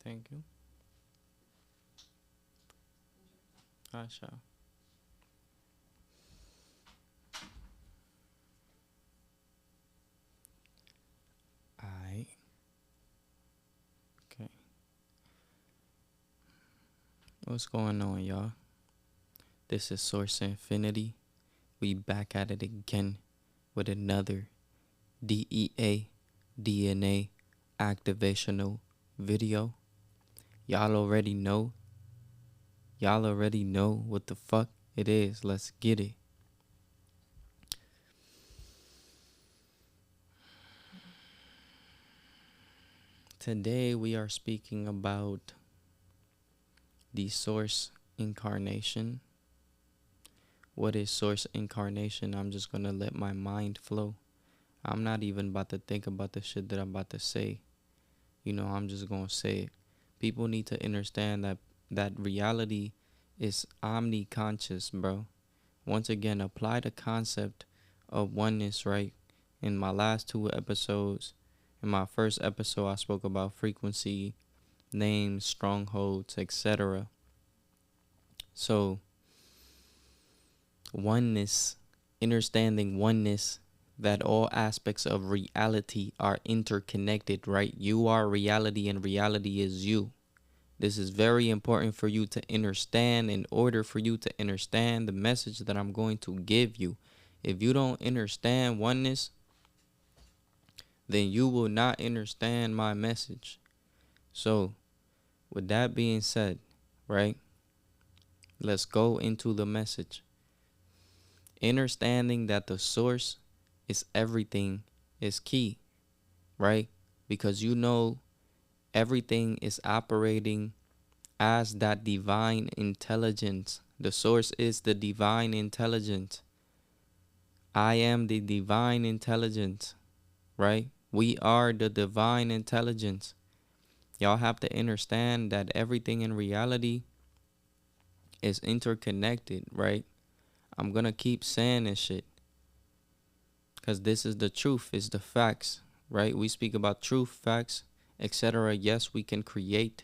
Thank you. I shall. Alright. Okay. What's going on, y'all? This is Source Infinity. We back at it again with another DEA DNA activational video. Y'all already know. Y'all already know what the fuck it is. Let's get it. Today we are speaking about the source incarnation. What is source incarnation? I'm just gonna let my mind flow. I'm not even about to think about the shit that I'm about to say. I'm just gonna say it. People need to understand that reality is omniconscious, bro. Once again, apply the concept of oneness, right? In my last two episodes, in my first episode, I spoke about frequency, names, strongholds, etc. So, oneness, understanding oneness, that all aspects of reality are interconnected, right? You are reality and reality is you. This is very important for you to understand in order for you to understand the message that I'm going to give you. If you don't understand oneness, then you will not understand my message. So, with that being said, right, let's go into the message. Understanding that the source is everything is key, right? Because everything is operating as that divine intelligence. The source is the divine intelligence. I am the divine intelligence, right? We are the divine intelligence. Y'all have to understand that everything in reality is interconnected, right? I'm gonna keep saying this shit because this is the truth, is the facts, right? We speak about truth, facts, etc. Yes, we can create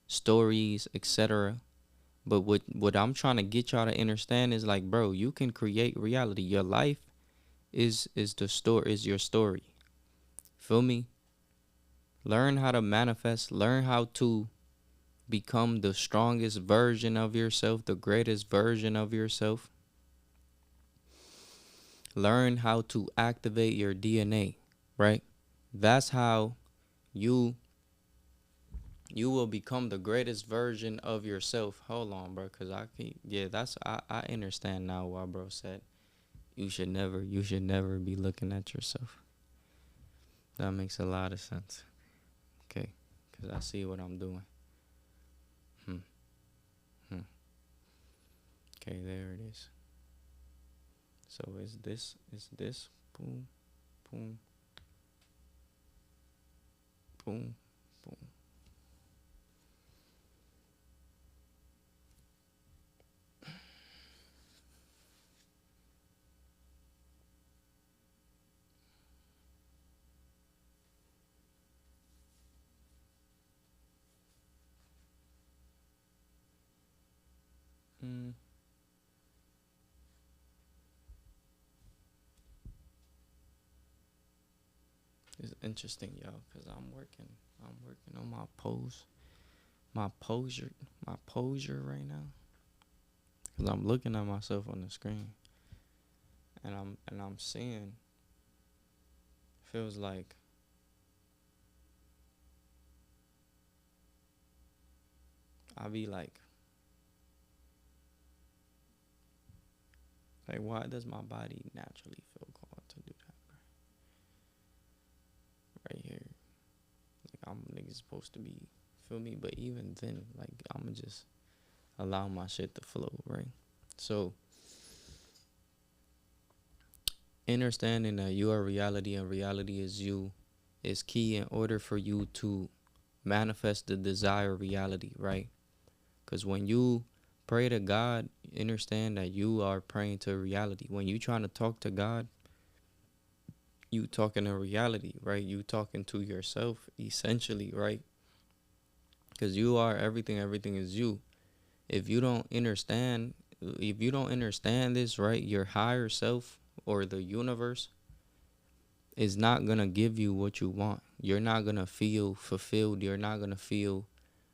stories, etc. But what I'm trying to get y'all to understand is like, bro, you can create reality. Your life is your story. Feel me? Learn how to manifest, learn how to become the strongest version of yourself, the greatest version of yourself. Learn how to activate your DNA, right? That's how you will become the greatest version of yourself. Hold on, bro, cause I understand now why bro said you should never be looking at yourself. That makes a lot of sense. Okay, cause I see what I'm doing. Okay, there it is. So is this, boom, boom, boom, boom. Mm. It's interesting, y'all, cause I'm working on my posure right now. Cause I'm looking at myself on the screen, and I'm seeing. Feels like I be like, why does my body naturally feel called to do that, bro? Right here, like I'm niggas supposed to be, feel me? But even then, like I'ma just allow my shit to flow, right? So understanding that you are reality and reality is you is key in order for you to manifest the desired reality, right? Because when you pray to God, understand that you are praying to reality. When you trying to talk to God, you talking to reality, right? You talking to yourself, essentially, right? Because you are everything, everything is you. If you don't understand, if you don't understand this, right, your higher self or the universe is not gonna give you what you want. You're not gonna feel fulfilled. You're not gonna feel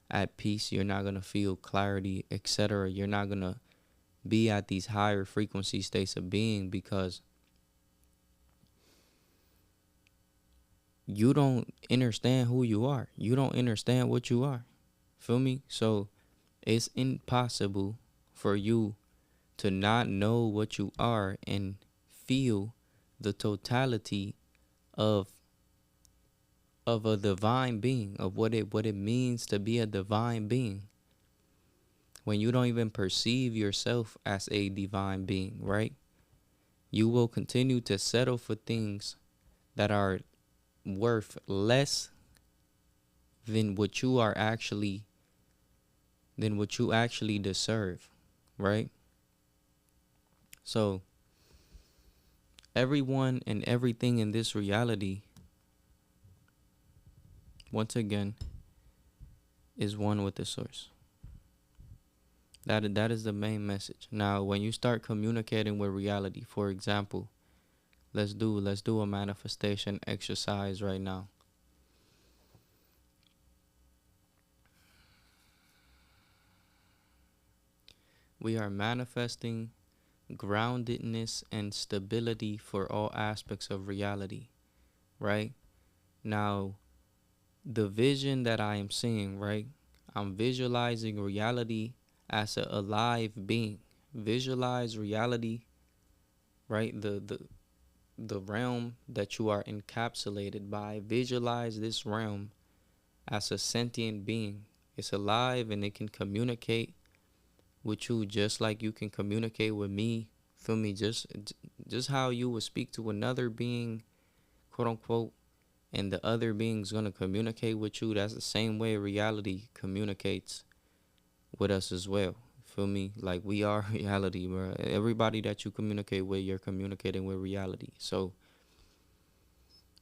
at peace. You're not gonna feel clarity, etc. You're not gonna be at these higher frequency states of being because you don't understand who you are. You don't understand what you are. Feel me? So it's impossible for you to not know what you are and feel the totality of a divine being, of what it means to be a divine being, when you don't even perceive yourself as a divine being, right? You will continue to settle for things that are worth less than what you are actually than what you actually deserve, right? So everyone and everything in this reality, once again, is one with the source. That is the main message. Now, when you start communicating with reality, for example, let's do a manifestation exercise right now. We are manifesting groundedness and stability for all aspects of reality, right? Now, the vision that I am seeing, right? I'm visualizing reality as a alive being. Visualize reality, right? The realm that you are encapsulated by. Visualize this realm as a sentient being. It's alive and it can communicate with you just like you can communicate with me. Feel me? Just how you would speak to another being, quote unquote, and the other being's gonna communicate with you. That's the same way reality communicates with us as well. Feel me? Like we are reality, bro. Everybody that you communicate with, you're communicating with reality. So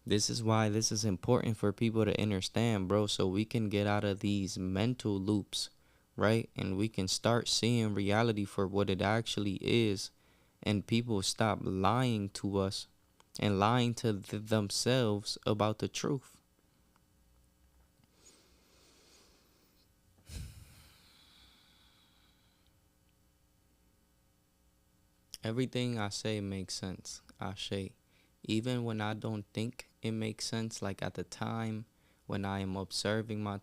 this is why this is important for people to understand, bro, so we can get out of these mental loops, right? And we can start seeing reality for what it actually is. And people stop lying to us and lying to themselves about the truth. Everything I say makes sense. I say, even when I don't think it makes sense, like at the time when I am observing my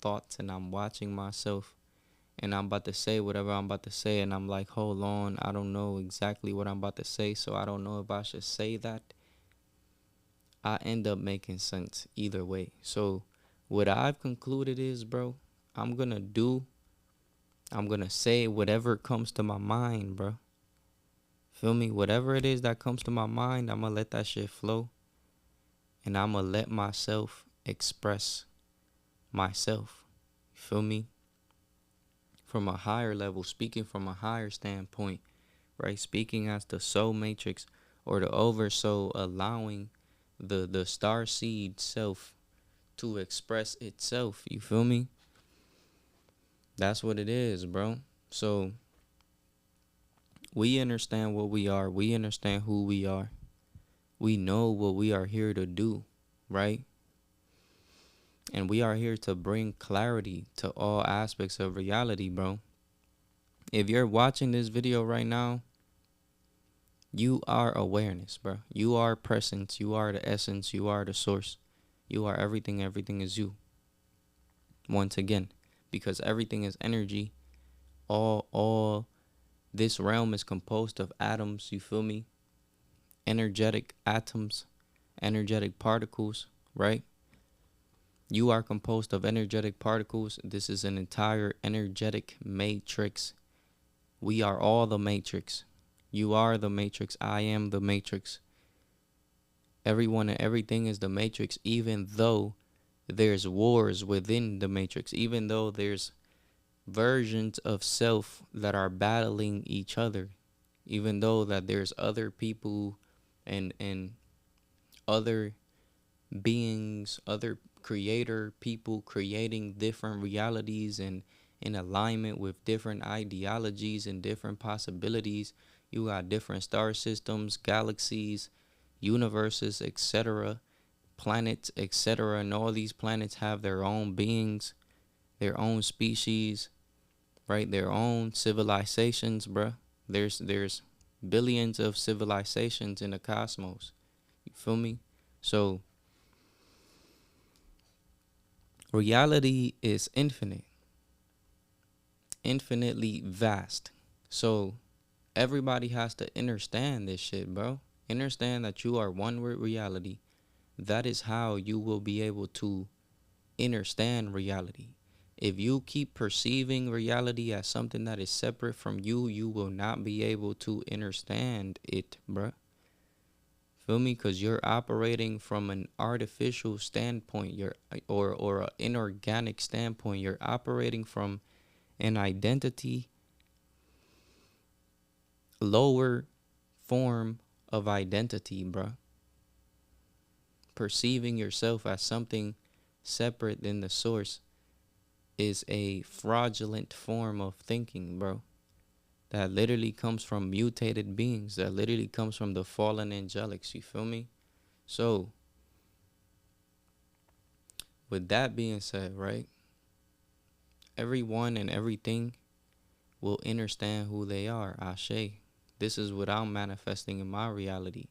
thoughts and I'm watching myself and I'm about to say whatever I'm about to say and I'm like, hold on, I don't know exactly what I'm about to say, so I don't know if I should say that. I end up making sense either way. So what I've concluded is, bro, I'm gonna say whatever comes to my mind, bro. Feel me? Whatever it is that comes to my mind, I'm gonna let that shit flow. And I'm gonna let myself express myself. Feel me? From a higher level, speaking from a higher standpoint, right? Speaking as the soul matrix or the oversoul, allowing the star seed self to express itself. You feel me? That's what it is, bro. So we understand what we are. We understand who we are. We know what we are here to do, right? And we are here to bring clarity to all aspects of reality, bro. If you're watching this video right now, you are awareness, bro. You are presence. You are the essence. You are the source. You are everything. Everything is you. Once again, because everything is energy. All this realm is composed of atoms. You feel me? Energetic atoms, energetic particles, right? You are composed of energetic particles. This is an entire energetic matrix. We are all the matrix. You are the matrix. I am the matrix. Everyone and everything is the matrix, even though there's wars within the matrix, even though there's versions of self that are battling each other, even though that there's other people and other beings, other creator people creating different realities and in alignment with different ideologies and different possibilities. You got different star systems, galaxies, universes, etc., planets, etc., and all these planets have their own beings, their own species, right? Their own civilizations, bruh. There's billions of civilizations in the cosmos. You feel me? So reality is infinite, infinitely vast. So everybody has to understand this shit, bro. Understand that you are one with reality. That is how you will be able to understand reality. If you keep perceiving reality as something that is separate from you, you will not be able to understand it, bruh. Feel me? Because you're operating from an artificial standpoint, or an inorganic standpoint. You're operating from an identity, lower form of identity, bruh. Perceiving yourself as something separate than the source is a fraudulent form of thinking, bro. That literally comes from mutated beings. That literally comes from the fallen angelics. You feel me? So, with that being said, right? Everyone and everything will understand who they are. Ashe. This is what I'm manifesting in my reality.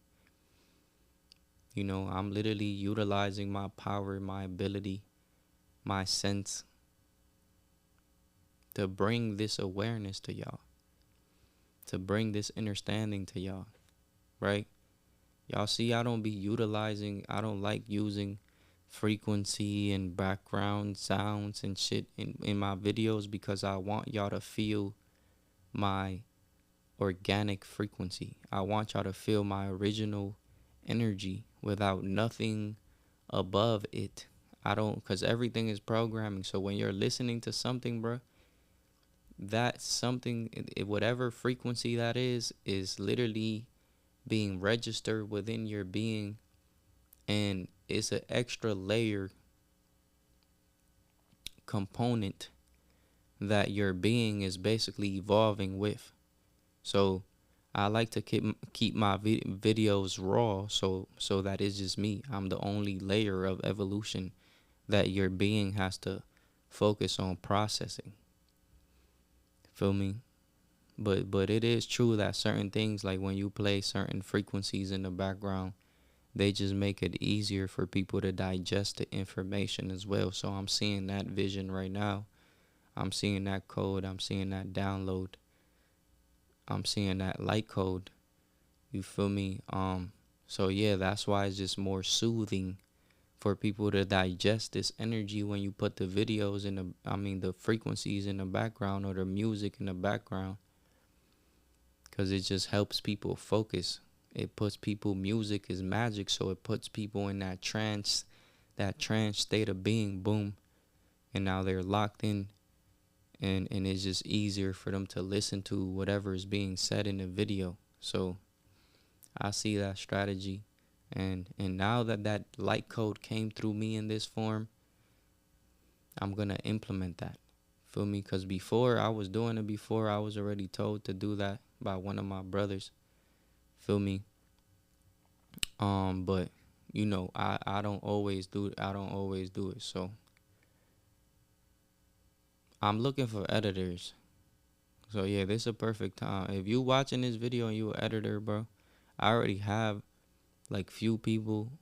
You know, I'm literally utilizing my power, my ability, my sense to bring this awareness to y'all, to bring this understanding to y'all, right? Y'all see, I don't like using frequency and background sounds and shit in my videos because I want y'all to feel my organic frequency. I want y'all to feel my original energy without nothing above it. Because everything is programming. So when you're listening to something, bro, that something, whatever frequency that is literally being registered within your being, and it's an extra layer component that your being is basically evolving with. So I like to keep my videos raw, so that it's just me. I'm the only layer of evolution that your being has to focus on processing. Feel me? But it is true that certain things, like when you play certain frequencies in the background, they just make it easier for people to digest the information as well. So I'm seeing that vision right now. I'm seeing that code. I'm seeing that download. I'm seeing that light code. You feel me? So yeah, that's why it's just more soothing for people to digest this energy when you put the videos the frequencies in the background or the music in the background. Because it just helps people focus. It puts people, music is magic, so it puts people in that trance state of being, boom. And now they're locked in, and it's just easier for them to listen to whatever is being said in the video. So I see that strategy. And now that light code came through me in this form, I'm going to implement that. Feel me? Because before I was doing it, I was already told to do that by one of my brothers. Feel me? But you know, I don't always do it. So I'm looking for editors. So yeah, this is a perfect time. If you watching this video and you an editor, bro, I already have like few people,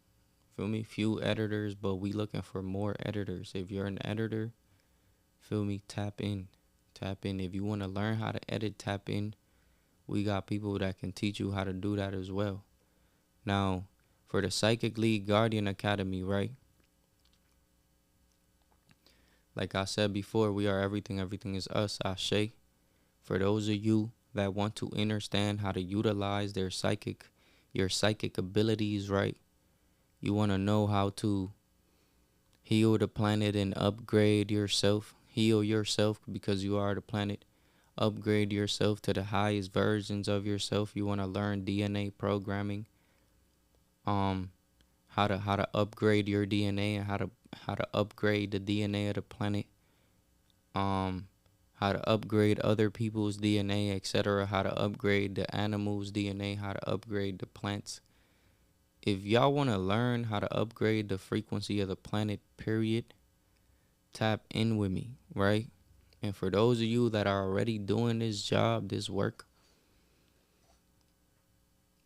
feel me, few editors, but we looking for more editors. If you're an editor, feel me, tap in. If you want to learn how to edit, tap in. We got people that can teach you how to do that as well. Now, for the Psychic League Guardian Academy, right? Like I said before, we are everything. Everything is us. Ashe. For those of you that want to understand how to utilize your psychic abilities, right? You want to know how to heal the planet and upgrade yourself. Heal yourself because you are the planet. Upgrade yourself to the highest versions of yourself. You want to learn DNA programming. How to upgrade your DNA and how to upgrade the DNA of the planet, um, how to upgrade other people's DNA, etc., how to upgrade the animals' DNA, how to upgrade the plants. If y'all want to learn how to upgrade the frequency of the planet, period, tap in with me, right? And for those of you that are already doing this job, this work,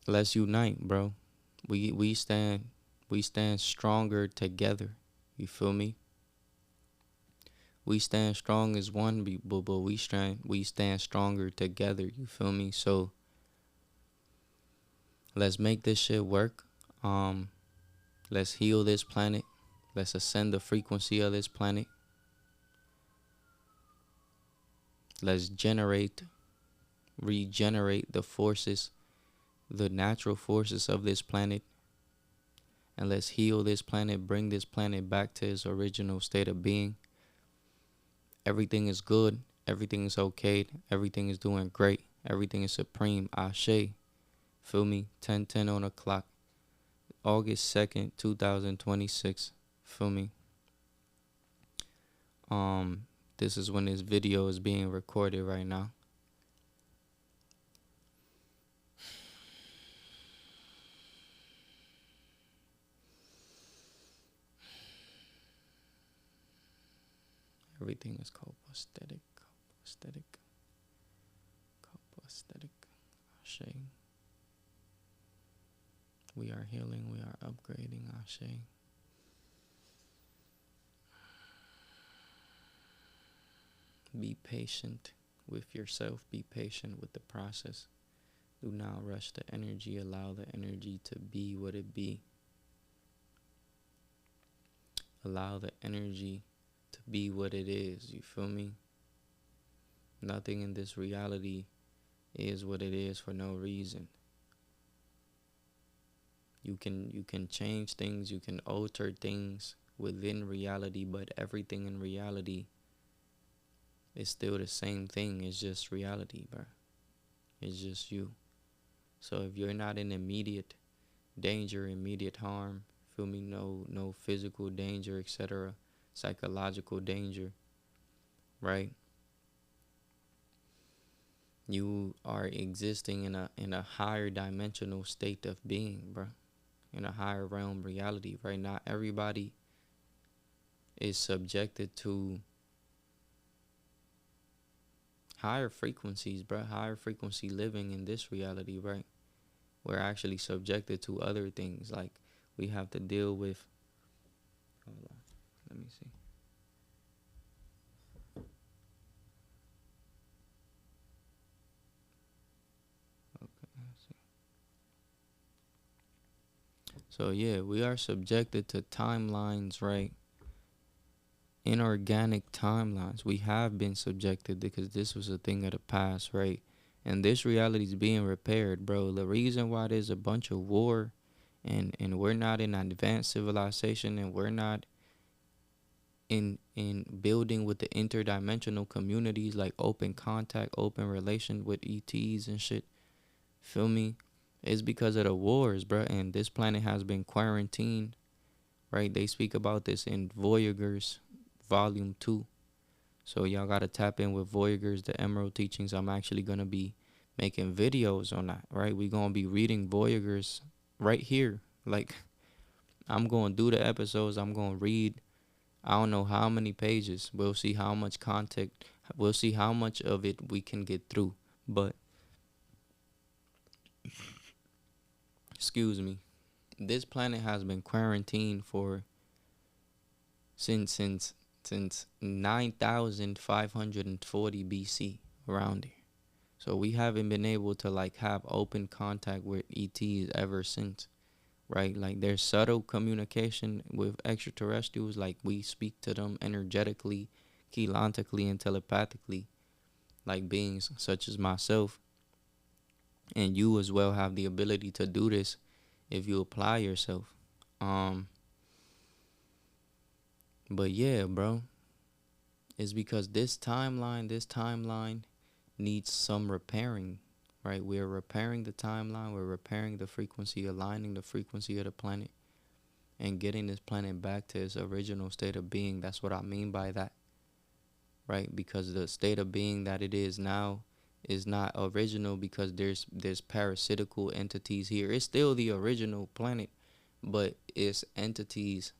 let's unite, bro. We stand stronger together. You feel me? We stand strong as one, but we stand stronger together. You feel me? So let's make this shit work. Um, let's heal this planet. Let's ascend the frequency of this planet. Let's regenerate the forces, the natural forces of this planet. And let's heal this planet, bring this planet back to its original state of being. Everything is good. Everything is okay. Everything is doing great. Everything is supreme. Ashe. Feel me? 10:10 on the clock. August 2nd, 2026. Feel me? This is when this video is being recorded right now. Everything is copaesthetic. Ashe. We are healing. We are upgrading. Ashe. Be patient with yourself. Be patient with the process. Do not rush the energy. Allow the energy to be what it be. Allow the energy to be what it is. You feel me? Nothing in this reality is what it is for no reason. You can change things, you can alter things within reality, but everything in reality is still the same thing. It's just reality, bro. It's just you. So if you're not in immediate danger, immediate harm, feel me, no physical danger, etc., psychological danger, right? You are existing in a higher dimensional state of being, bro. In a higher realm reality, right? Not everybody is subjected to higher frequencies, bro. Higher frequency living in this reality, right? We're actually subjected to other things. Like we have to deal with. Hold on, let me see. Okay, let's see. So yeah, we are subjected to timelines, right? Inorganic timelines. We have been subjected because this was a thing of the past, right? And this reality is being repaired, bro. The reason why there's a bunch of war and we're not in advanced civilization and we're not in building with the interdimensional communities like open contact, open relation with ETs and shit. Feel me? It's because of the wars, bro. And this planet has been quarantined, right? They speak about this in Voyagers Volume 2. So y'all gotta tap in with Voyagers, the Emerald Teachings. I'm actually gonna be making videos on that, right? We gonna be reading Voyagers right here. Like I'm gonna do the episodes. I'm gonna read. I don't know how many pages. We'll see how much content. We'll see how much of it we can get through. But excuse me, this planet has been quarantined for since 9,540 BC around here. So we haven't been able to like have open contact with ETs ever since, right? Like there's subtle communication with extraterrestrials, like we speak to them energetically, chelantically, and telepathically, like beings such as myself. And you as well have the ability to do this if you apply yourself. But yeah, bro, it's because this timeline needs some repairing, right? We're repairing the timeline, we're repairing the frequency, aligning the frequency of the planet. and getting this planet back to its original state of being. That's what I mean by that, right? Because the state of being that it is now is not original, because there's parasitical entities here. It's still the original planet, but it's entities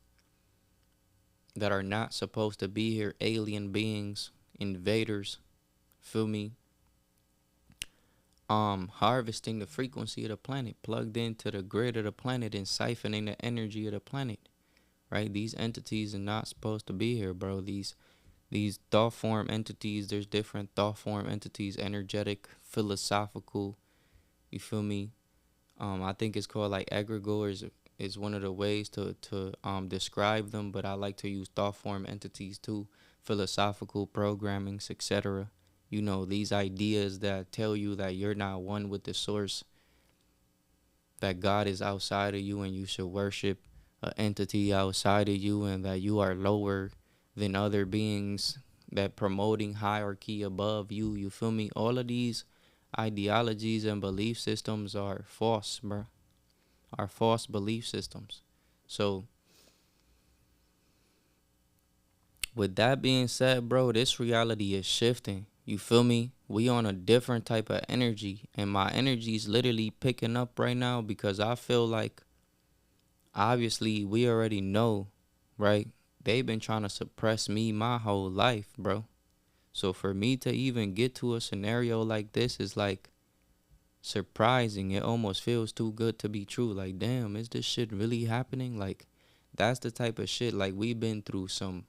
that are not supposed to be here, alien beings, invaders, feel me, harvesting the frequency of the planet, plugged into the grid of the planet and siphoning the energy of the planet, right? These entities are not supposed to be here, bro. These thought form entities, there's different thought form entities, energetic, philosophical, you feel me? I think it's called like egregores is one of the ways to describe them, but I like to use thought form entities too, philosophical programmings, etc. You know, these ideas that tell you that you're not one with the source, that God is outside of you and you should worship an entity outside of you, and that you are lower than other beings, that promoting hierarchy above you. You feel me? All of these ideologies and belief systems are false, bro. Are false belief systems. So with that being said, bro, this reality is shifting. You feel me? We on a different type of energy, and my energy is literally picking up right now, because I feel like obviously we already know, right? They've been trying to suppress me my whole life, bro. So for me to even get to a scenario like this is like surprising. It almost feels too good to be true. Like, damn, is this shit really happening? Like, that's the type of shit. Like, we've been through some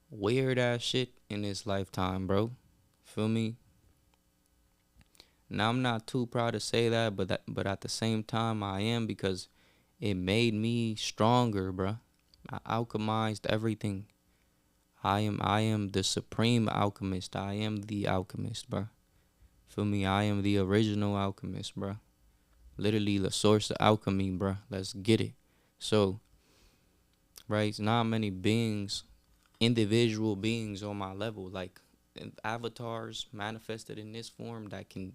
weird ass shit in this lifetime, bro. Feel me? Now I'm not too proud to say that, but at the same time I am, because it made me stronger, bro. I alchemized everything. I am the supreme alchemist. I am the alchemist, bro. Feel me? I am the original alchemist, bro. Literally the source of alchemy, bro. Let's get it. So, right, it's not many beings, individual beings on my level, like avatars manifested in this form that can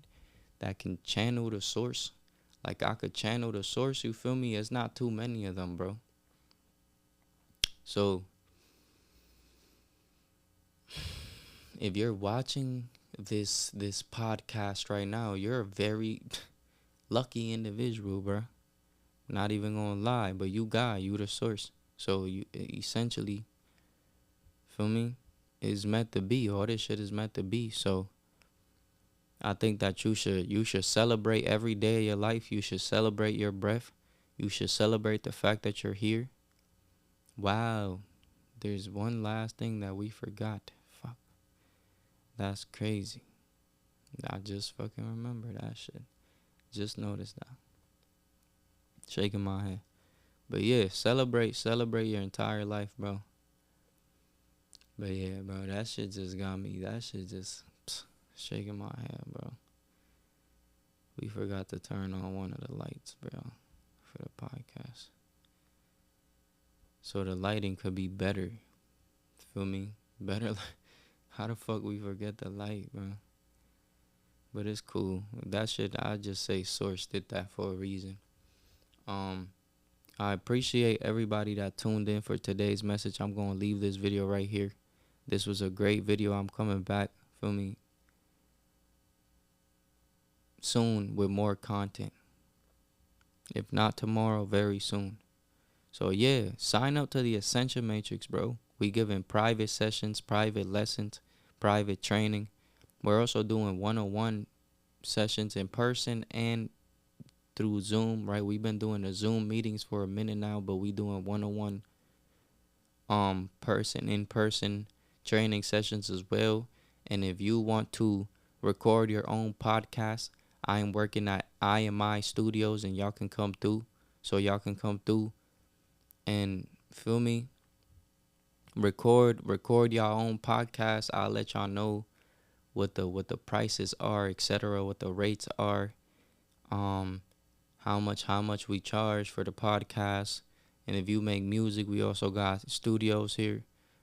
channel the source. Like I could channel the source, you feel me? It's not too many of them, bro. So if you're watching this podcast right now, you're a very lucky individual, bro. Not even gonna lie, but you God, you the source. So you essentially, feel me, is meant to be. All this shit is meant to be. So I think that you should celebrate every day of your life. You should celebrate your breath. You should celebrate the fact that you're here. Wow, there's one last thing that we forgot. Fuck, that's crazy. I just fucking remember that shit. Just noticed that. Shaking my head. But yeah, celebrate your entire life, bro. But yeah, bro, that shit just got me. That shit just shaking my head, bro. We forgot to turn on one of the lights, bro, for the podcast. So the lighting could be better. Feel me? Better. How the fuck we forget the light, bro? But it's cool. That shit, I just say Source did that for a reason. I appreciate everybody that tuned in for today's message. I'm going to leave this video right here. This was a great video. I'm coming back, feel me, soon with more content. If not tomorrow, very soon. So yeah, sign up to the Ascension Matrix, bro. We giving private sessions, private lessons, private training. We're also doing one-on-one sessions in person and through Zoom, right? We've been doing the Zoom meetings for a minute now, but we doing one-on-one in-person training sessions as well. And if you want to record your own podcast, I am working at I.M.I Studios, and y'all can come through. So y'all can come through and, feel me, record y'all own podcast. I'll let y'all know what the prices are, etc., what the rates are, how much we charge for the podcast. And if you make music, we also got studios here,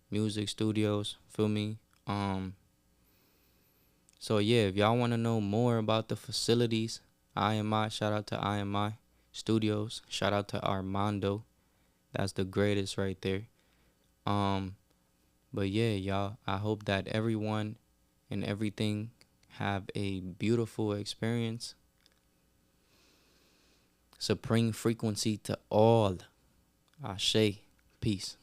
music studios, feel me? So yeah, if y'all want to know more about the facilities, I.M.I, shout out to I.M.I Studios, shout out to Armando. That's the greatest right there. Um, but yeah, y'all, I hope that everyone and everything have a beautiful experience. Supreme frequency to all. Ashe. Peace.